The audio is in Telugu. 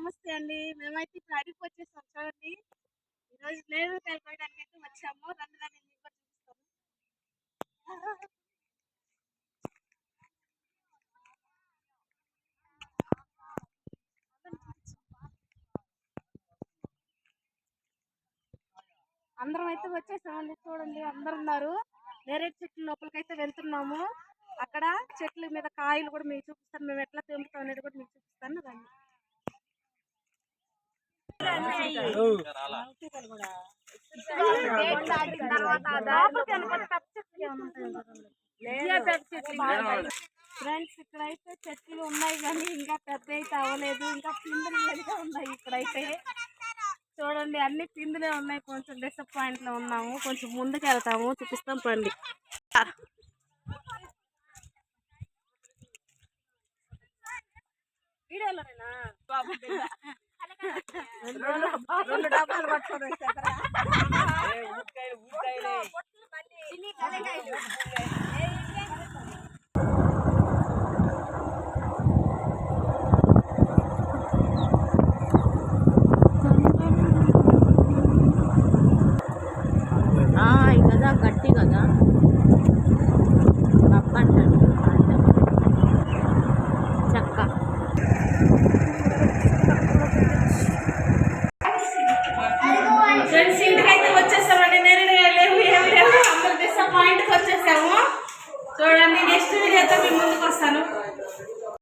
నమస్తే అండి. మేమైతే ఇప్పుడు అడవికి వచ్చేసాం చూడండి. ఈరోజు నేరేడుకాయలు కోయడానికి అయితే వచ్చాము. రండి రండి మీకు కూడా చూపిస్తాను. అందరం అయితే వచ్చేసామండి. చూడండి అందరు ఉన్నారు. నేరేడు చెట్ల లోపలికైతే వెళ్తున్నాము. అక్కడ చెట్ల మీద కాయలు కూడా మీకు చూపిస్తాను. మేము ఎట్లా తెంపుతాం అనేది కూడా మీకు చూపిస్తాను. రండి. ఫ్రెండ్స్ ఇక్కడైతే చెట్లు ఉన్నాయి కానీ ఇంకా పెద్ద అయితే అవ్వలేదు. ఇంకా పిందులు మీదగా ఉన్నాయి. ఇక్కడైతే చూడండి అన్ని పిందులే ఉన్నాయి. కొంచెం డిసప్పాయింట్ లో ఉన్నాము. కొంచెం ముందుకు వెళ్తాము, చూపిస్తాం పండి. వీడియోలోనేనా రెండు డబ్బాలు పట్టుకొని వచ్చారా? కదా గట్టి కదా చెక్క